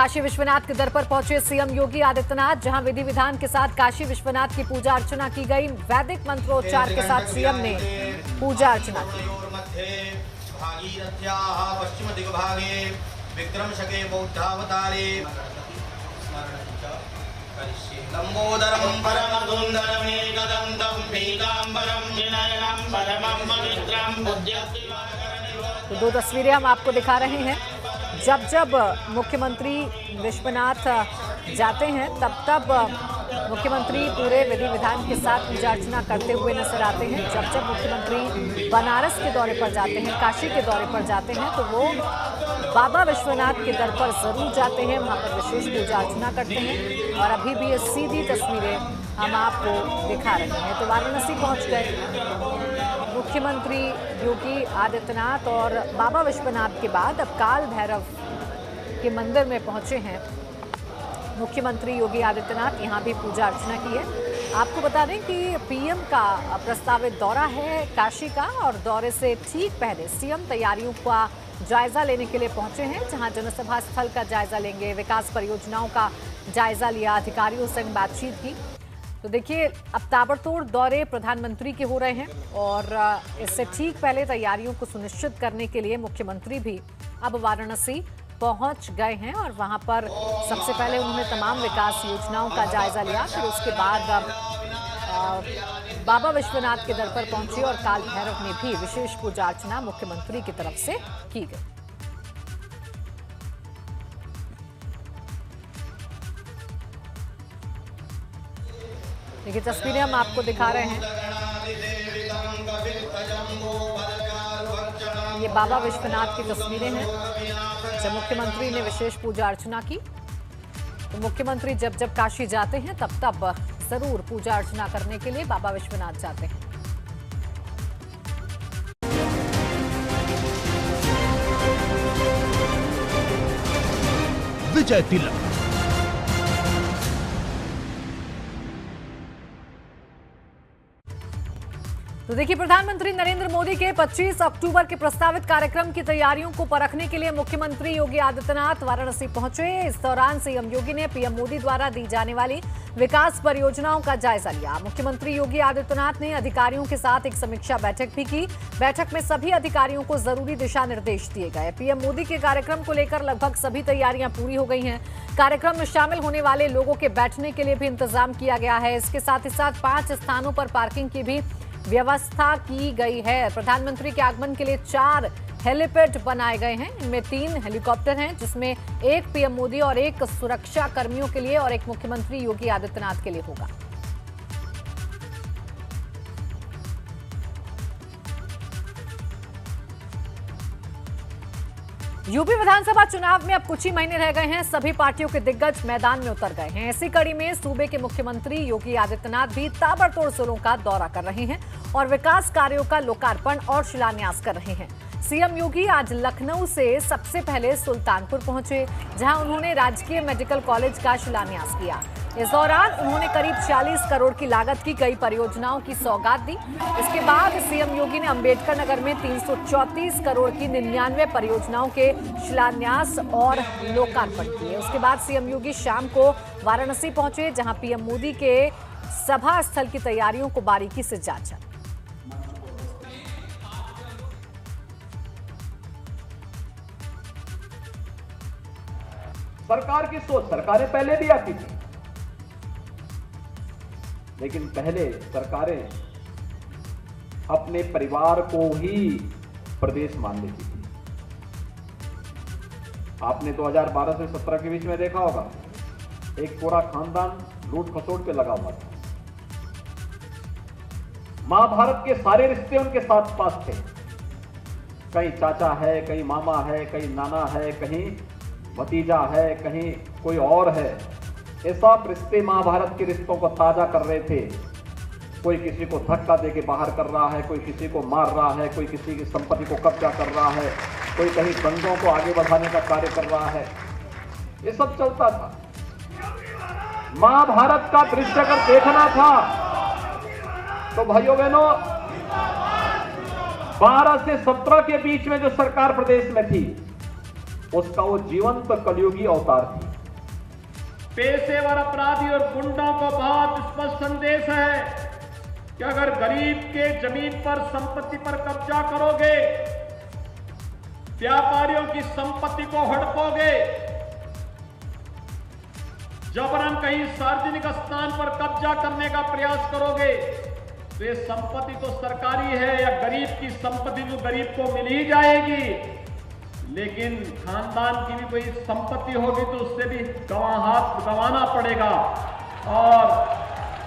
काशी विश्वनाथ के दर पर पहुंचे सीएम योगी आदित्यनाथ, जहां विधि विधान के साथ काशी विश्वनाथ की पूजा अर्चना की गई। वैदिक मंत्रोच्चार के साथ सीएम ने पूजा अर्चना की। पश्चिम दिग्भागे विक्रम शके बौद्धावतारे लंबोदरम परमदुंदरम एकदंतम पीतांबरम विनयनम परमं पवित्रम बुद्ध्यतिवाकरणिव। तो दो तस्वीरें हम आपको दिखा रहे हैं। जब जब मुख्यमंत्री विश्वनाथ जाते हैं तब मुख्यमंत्री पूरे विधि विधान के साथ पूजा अर्चना करते हुए नजर आते हैं। जब जब मुख्यमंत्री बनारस के दौरे पर जाते हैं, काशी के दौरे पर जाते हैं, तो वो बाबा विश्वनाथ के दर पर जरूर जाते हैं, वहां पर विशेष पूजा अर्चना करते हैं। और अभी भी ये सीधी तस्वीरें हम आपको दिखा रहे हैं। तो वाराणसी पहुंच गए मुख्यमंत्री योगी आदित्यनाथ और बाबा विश्वनाथ के बाद अब काल भैरव के मंदिर में पहुंचे हैं मुख्यमंत्री योगी आदित्यनाथ। यहाँ भी पूजा अर्चना की है। आपको बता दें कि पीएम का प्रस्तावित दौरा है काशी का, और दौरे से ठीक पहले सीएम तैयारियों का जायजा लेने के लिए पहुंचे हैं, जहां जनसभा स्थल का जायजा लेंगे, विकास परियोजनाओं का जायजा लिया, अधिकारियों से बातचीत की। तो देखिए, अब ताबड़तोड़ दौरे प्रधानमंत्री के हो रहे हैं, और इससे ठीक पहले तैयारियों को सुनिश्चित करने के लिए मुख्यमंत्री भी अब वाराणसी पहुंच गए हैं। और वहां पर सबसे पहले उन्होंने तमाम विकास योजनाओं का जायजा लिया, फिर उसके बाद बाबा विश्वनाथ के दर पर पहुंचे और काल भैरव में भी विशेष पूजा अर्चना मुख्यमंत्री की तरफ से की गई। देखिए, तस्वीरें हम आपको दिखा रहे हैं। ये बाबा विश्वनाथ की तस्वीरें हैं जब मुख्यमंत्री ने विशेष पूजा अर्चना की। तो मुख्यमंत्री जब जब काशी जाते हैं तब जरूर पूजा अर्चना करने के लिए बाबा विश्वनाथ जाते हैं। विजय तिलक। तो देखिए, प्रधानमंत्री नरेंद्र मोदी के 25 अक्टूबर के प्रस्तावित कार्यक्रम की तैयारियों को परखने के लिए मुख्यमंत्री योगी आदित्यनाथ वाराणसी पहुंचे। इस दौरान सीएम योगी ने पीएम मोदी द्वारा दी जाने वाली विकास परियोजनाओं का जायजा लिया। मुख्यमंत्री योगी आदित्यनाथ ने अधिकारियों के साथ एक समीक्षा बैठक भी की। बैठक में सभी अधिकारियों को जरूरी दिशा निर्देश दिए गए। पीएम मोदी के कार्यक्रम को लेकर लगभग सभी तैयारियां पूरी हो गई हैं। कार्यक्रम में शामिल होने वाले लोगों के बैठने के लिए भी इंतजाम किया गया है। इसके साथ ही साथ 5 स्थानों पर पार्किंग की भी व्यवस्था की गई है। प्रधानमंत्री के आगमन के लिए 4 हेलीपैड बनाए गए हैं। इनमें 3 हेलीकॉप्टर हैं, जिसमें एक पीएम मोदी और एक सुरक्षा कर्मियों के लिए और एक मुख्यमंत्री योगी आदित्यनाथ के लिए होगा। यूपी विधानसभा चुनाव में अब कुछ ही महीने रह गए हैं। सभी पार्टियों के दिग्गज मैदान में उतर गए हैं। इसी कड़ी में सूबे के मुख्यमंत्री योगी आदित्यनाथ भी ताबड़तोड़ जिलों का दौरा कर रहे हैं और विकास कार्यों का लोकार्पण और शिलान्यास कर रहे हैं। सीएम योगी आज लखनऊ से सबसे पहले सुल्तानपुर पहुंचे, जहां उन्होंने राजकीय मेडिकल कॉलेज का शिलान्यास किया। इस दौरान उन्होंने करीब 40 करोड़ की लागत की कई परियोजनाओं की सौगात दी। इसके बाद सीएम योगी ने अंबेडकर नगर में 334 करोड़ की 99 परियोजनाओं के शिलान्यास और लोकार्पण किए। उसके बाद सीएम योगी शाम को वाराणसी पहुंचे, जहां पीएम मोदी के सभा स्थल की तैयारियों को बारीकी से जांचा। सरकार की सोच, सरकारें पहले भी आती थी, लेकिन पहले सरकारें अपने परिवार को ही प्रदेश मान लेती थी। आपने 2012 से 17 के बीच में देखा होगा, एक पूरा खानदान लूट खसोट पे लगा हुआ था। महाभारत के सारे रिश्ते उनके साथ पास थे। कहीं चाचा है, कहीं मामा है, कहीं नाना है, कहीं भतीजा है, कहीं कोई और है। ये सब रिश्ते महाभारत के रिश्तों को ताजा कर रहे थे। कोई किसी को धक्का देके बाहर कर रहा है, कोई किसी को मार रहा है, कोई किसी की संपत्ति को कब्जा कर रहा है, कोई कहीं दंगों को आगे बढ़ाने का कार्य कर रहा है। ये सब चलता था। महाभारत का दृश्य अगर देखना था तो भाइयों बहनों, 12 से 17 के बीच में जो सरकार प्रदेश में थी, उसका वो जीवंत कलयुगी अवतार थी। पेशेवर अपराधी और गुंडों को बहुत स्पष्ट संदेश है कि अगर गरीब के जमीन पर संपत्ति पर कब्जा करोगे, व्यापारियों की संपत्ति को हड़पोगे, जबरन कहीं सार्वजनिक स्थान पर कब्जा करने का प्रयास करोगे, तो ये संपत्ति तो सरकारी है या गरीब की संपत्ति तो गरीब को मिल ही जाएगी, लेकिन खानदान की भी कोई संपत्ति होगी तो उससे भी हाथ गंवाना पड़ेगा और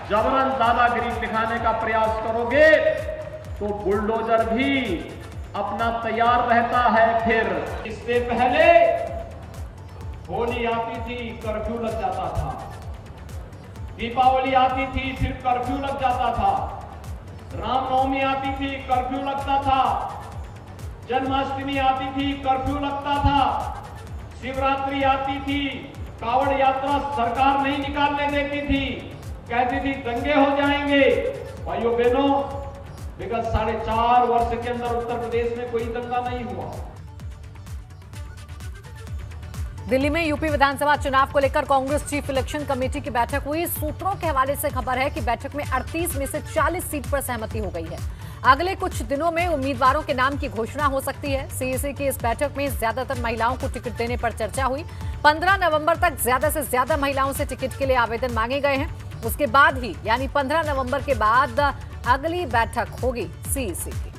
जबरन दादागिरी दिखाने का प्रयास करोगे तो बुलडोजर भी अपना तैयार रहता है। फिर इससे पहले होली आती थी, कर्फ्यू लग जाता था, दीपावली आती थी, फिर कर्फ्यू लग जाता था, रामनवमी आती थी, कर्फ्यू लगता था, जन्माष्टमी आती थी, कर्फ्यू लगता था, शिवरात्रि आती थी, कावड़ यात्रा सरकार नहीं निकालने देती थी, कहती थी दंगे हो जाएंगे। भाइयों बहनों, विगत 4.5 वर्ष के अंदर उत्तर प्रदेश में कोई दंगा नहीं हुआ। दिल्ली में यूपी विधानसभा चुनाव को लेकर कांग्रेस चीफ इलेक्शन कमेटी की बैठक हुई। सूत्रों के हवाले से खबर है कि बैठक में 38 में से 40 सीट पर सहमति हो गई है। अगले कुछ दिनों में उम्मीदवारों के नाम की घोषणा हो सकती है। सीएसी की इस बैठक में ज्यादातर महिलाओं को टिकट देने पर चर्चा हुई। 15 नवंबर तक ज्यादा से ज्यादा महिलाओं से टिकट के लिए आवेदन मांगे गए हैं। उसके बाद ही यानी 15 नवंबर के बाद अगली बैठक होगी सीएसी की।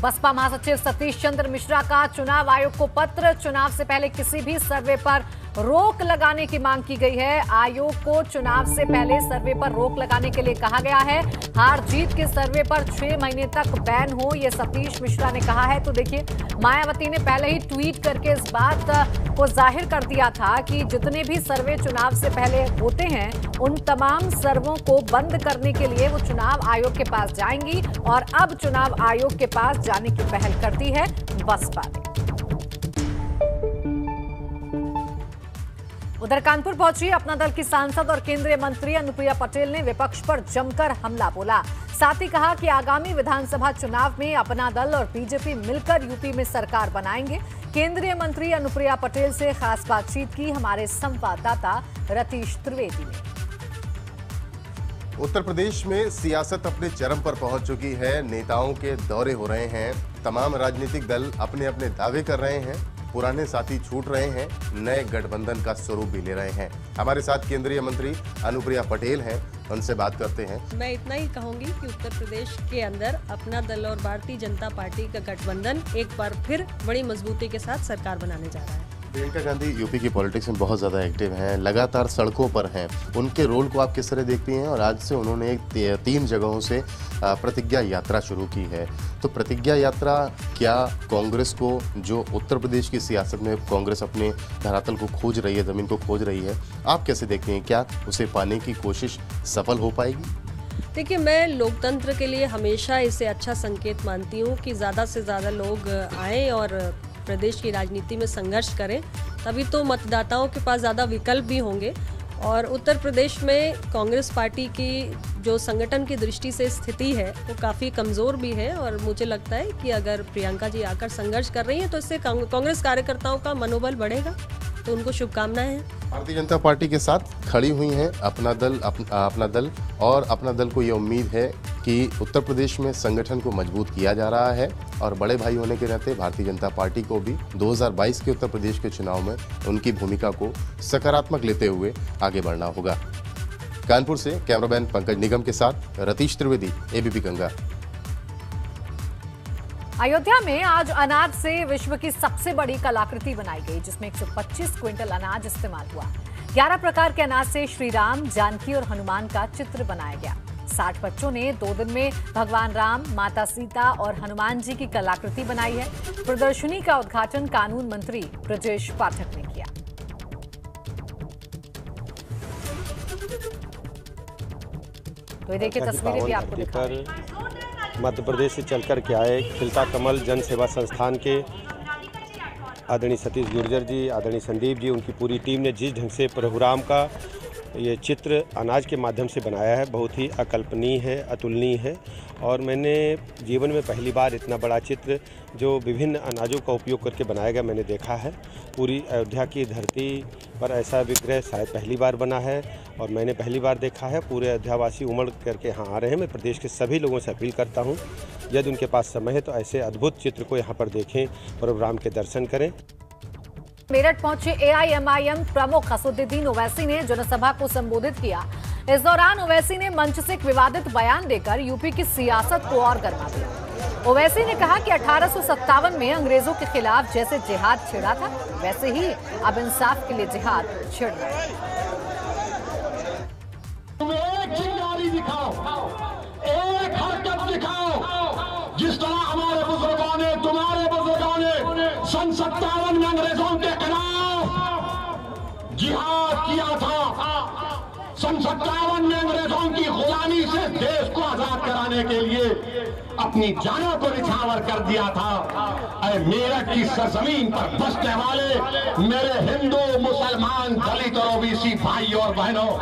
बसपा महासचिव सतीश चंद्र मिश्रा का चुनाव आयोग को पत्र। चुनाव से पहले किसी भी सर्वे पर रोक लगाने की मांग की गई है। आयोग को चुनाव से पहले सर्वे पर रोक लगाने के लिए कहा गया है। हार जीत के सर्वे पर 6 महीने तक बैन हो, ये सतीश मिश्रा ने कहा है। तो देखिए, मायावती ने पहले ही ट्वीट करके इस बात को जाहिर कर दिया था कि जितने भी सर्वे चुनाव से पहले होते हैं उन तमाम सर्वों को बंद करने के लिए वो चुनाव आयोग के पास जाएंगी और अब चुनाव आयोग के पास जाने की पहल करती है बसपा ने। उधर कानपुर पहुंची अपना दल की सांसद और केंद्रीय मंत्री अनुप्रिया पटेल ने विपक्ष पर जमकर हमला बोला। साथ ही कहा कि आगामी विधानसभा चुनाव में अपना दल और बीजेपी मिलकर यूपी में सरकार बनाएंगे। केंद्रीय मंत्री अनुप्रिया पटेल से खास बातचीत की हमारे संवाददाता रतीश त्रिवेदी ने। उत्तर प्रदेश में सियासत अपने चरम पर पहुंच चुकी है। नेताओं के दौरे हो रहे हैं, तमाम राजनीतिक दल अपने अपने दावे कर रहे हैं, पुराने साथी छूट रहे हैं, नए गठबंधन का स्वरूप भी ले रहे हैं। हमारे साथ केंद्रीय मंत्री अनुप्रिया पटेल हैं, उनसे बात करते हैं। मैं इतना ही कहूंगी कि उत्तर प्रदेश के अंदर अपना दल और भारतीय जनता पार्टी का गठबंधन एक बार फिर बड़ी मजबूती के साथ सरकार बनाने जा रहा है। प्रियंका गांधी यूपी की पॉलिटिक्स में बहुत ज़्यादा एक्टिव हैं, लगातार सड़कों पर हैं। उनके रोल को आप किस तरह देखती हैं? और आज से उन्होंने 3 जगहों से प्रतिज्ञा यात्रा शुरू की है। तो प्रतिज्ञा यात्रा क्या कांग्रेस को, जो उत्तर प्रदेश की सियासत में कांग्रेस अपने धरातल को खोज रही है, ज़मीन को खोज रही है, आप कैसे देखते हैं? क्या उसे पाने की कोशिश सफल हो पाएगी? देखिए, मैं लोकतंत्र के लिए हमेशा इसे अच्छा संकेत मानती हूँ कि ज़्यादा से ज़्यादा लोग आए और प्रदेश की राजनीति में संघर्ष करें, तभी तो मतदाताओं के पास ज़्यादा विकल्प भी होंगे। और उत्तर प्रदेश में कांग्रेस पार्टी की जो संगठन की दृष्टि से स्थिति है वो काफ़ी कमज़ोर भी है और मुझे लगता है कि अगर प्रियंका जी आकर संघर्ष कर रही हैं तो इससे कांग्रेस कार्यकर्ताओं का मनोबल बढ़ेगा। तो उनको शुभकामनाएं हैं। भारतीय जनता पार्टी के साथ खड़ी हुई हैं अपना दल और अपना दल को ये उम्मीद है कि उत्तर प्रदेश में संगठन को मजबूत किया जा रहा है और बड़े भाई होने के नाते भारतीय जनता पार्टी को भी 2022 के उत्तर प्रदेश के चुनाव में उनकी भूमिका को सकारात्मक लेते हुए आगे बढ़ना होगा। कानपुर से कैमरामैन पंकज निगम के साथ रतीश त्रिवेदी, एबीपी गंगा। अयोध्या में आज अनाज से विश्व की सबसे बड़ी कलाकृति बनाई गई, जिसमें 125 क्विंटल अनाज इस्तेमाल हुआ। 11 प्रकार के अनाज से श्री राम, जानकी और हनुमान का चित्र बनाया गया। 60 बच्चों ने 2 दिन में भगवान राम, माता सीता और हनुमान जी की कलाकृति बनाई है। प्रदर्शनी का उद्घाटन कानून मंत्री ब्रजेश पाठक ने किया। तो ये देखिए तस्वीरें भी आपको दिखा रहे हैं। मध्य प्रदेश से चलकर के आए खिलता कमल जन सेवा संस्थान के आदरणीय सतीश गुर्जर जी, आदरणीय संदीप जी, उनकी पूरी टीम ने जिस ढंग से परशुराम का ये चित्र अनाज के माध्यम से बनाया है, बहुत ही अकल्पनीय है, अतुलनीय है। और मैंने जीवन में पहली बार इतना बड़ा चित्र जो विभिन्न अनाजों का उपयोग करके बनाया गया मैंने देखा है। पूरी अयोध्या की धरती पर ऐसा विग्रह शायद पहली बार बना है और मैंने पहली बार देखा है। पूरे अयोध्यावासी उमड़ करके यहाँ आ रहे हैं। मैं प्रदेश के सभी लोगों से अपील करता हूँ, यदि उनके पास समय है तो ऐसे अद्भुत चित्र को यहाँ पर देखें, परशुराम के दर्शन करें। मेरठ पहुंचे एआईएमआईएम प्रमुख असदुद्दीन ओवैसी ने जनसभा को संबोधित किया। इस दौरान ओवैसी ने मंच से एक विवादित बयान देकर यूपी की सियासत को और गर्मा दिया। ओवैसी ने कहा कि 1857 में अंग्रेजों के खिलाफ जैसे जिहाद छिड़ा था, वैसे ही अब इंसाफ के लिए जिहाद छिड़ रहा है। तुम एक चिंगारी दिखाओ, एक हरकत दिखाओ, जिस तरह हमारे बुजुर्गों ने, तुम्हारे बुजुर्गों ने सन 57 में अंग्रेजों के खिलाफ जिहाद किया था। सन 57 में अंग्रेजों की गुलामी से देश को आजाद कराने के लिए अपनी जानों को निछावर कर दिया था। अरे मेरठ की सरजमीन पर बसने वाले मेरे हिंदू, मुसलमान, दलित और ओबीसी भाई और बहनों,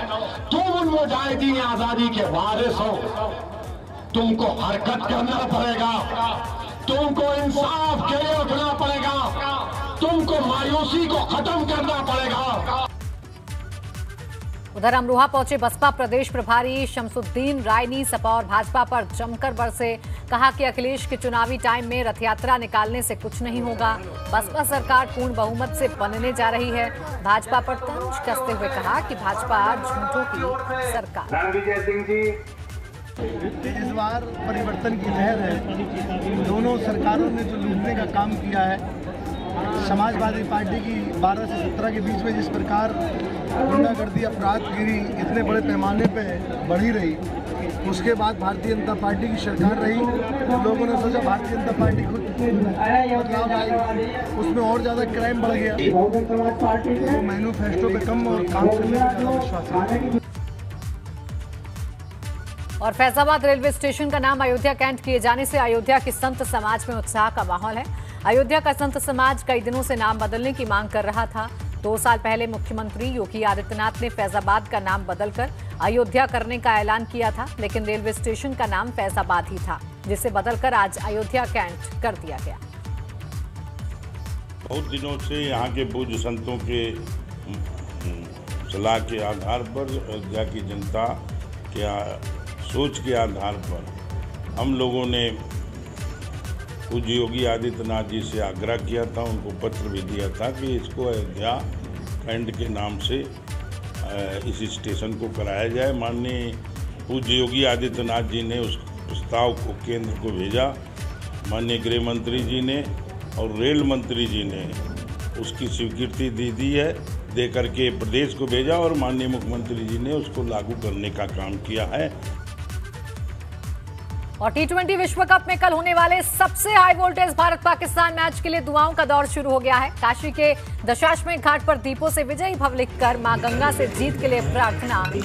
तुम उन मुजाहिदीन आजादी के वारिस हो। तुमको हरकत करना पड़ेगा, तुमको इंसाफ के लिए उठना पड़ेगा, तुमको मायूसी को खत्म करना पड़ेगा। उधर अमरोहा पहुंचे बसपा प्रदेश प्रभारी शमसुद्दीन राय ने सपा और भाजपा पर जमकर बरसे। कहा कि अखिलेश के चुनावी टाइम में रथ यात्रा निकालने से कुछ नहीं होगा। बसपा सरकार पूर्ण बहुमत से बनने जा रही है। भाजपा पर तंज कसते हुए कहा कि भाजपा झूठों की सरकार। इस बार परिवर्तन की लहर है। दोनों सरकारों ने जो लूटने का काम किया है, समाजवादी पार्टी की 12 से 17 के बीच में जिस प्रकार गुंडागर्दी, अपराधगिरी इतने बड़े पैमाने पे बढ़ी रही, उसके बाद भारतीय जनता पार्टी की सरकार रही। लोगों ने सोचा भारतीय जनता पार्टी खुद बदलाव आएगी, उसमें और ज़्यादा क्राइम बढ़ गया। तो मैनिफेस्टो पे कम और काम करने का ज़्यादा विश्वास है। और फैजाबाद रेलवे स्टेशन का नाम अयोध्या कैंट किए जाने से अयोध्या के संत समाज में उत्साह का माहौल है। अयोध्या का संत समाज कई दिनों से नाम बदलने की मांग कर रहा था। 2 साल पहले मुख्यमंत्री योगी आदित्यनाथ ने फैजाबाद का नाम बदलकर अयोध्या करने का ऐलान किया था, लेकिन रेलवे स्टेशन का नाम फैजाबाद ही था, जिसे बदलकर आज अयोध्या कैंट कर दिया गया। बहुत दिनों से यहाँ के पूज्य संतों के सलाह के आधार पर, अयोध्या की जनता के सोच के आधार पर हम लोगों ने पूज्य योगी आदित्यनाथ जी से आग्रह किया था, उनको पत्र भी दिया था कि इसको अयोध्या कैंट के नाम से इस स्टेशन को कराया जाए। माननीय पूज्य योगी आदित्यनाथ जी ने उस प्रस्ताव को केंद्र को भेजा। माननीय गृह मंत्री जी ने और रेल मंत्री जी ने उसकी स्वीकृति दी है, दे करके प्रदेश को भेजा और माननीय मुख्यमंत्री जी ने उसको लागू करने का काम किया है। और T20 विश्व कप में कल होने वाले सबसे high voltage Bharat Pakistan match के लिए दुआओं का दौर शुरू हो गया है। काशी के दशाश्वमेध घाट पर दीपों से विजयी भव लिखकर मां गंगा से जीत के लिए प्रार्थना की।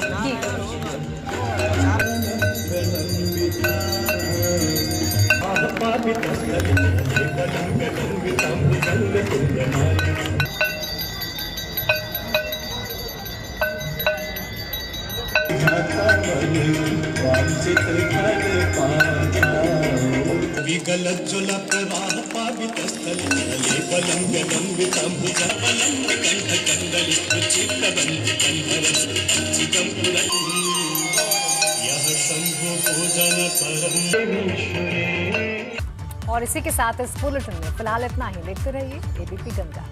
गलत जुला प्रवाह पावित स्थल जले बलम गलम वितम भुजबलम कंठ कंडल चित्त बंद कंधरस चिदम पुरन यह शंभु पूजन परम। और इसी के साथ इस बुलेटिन में फिलहाल इतना ही। देखते रहिए एबीपी गंगा।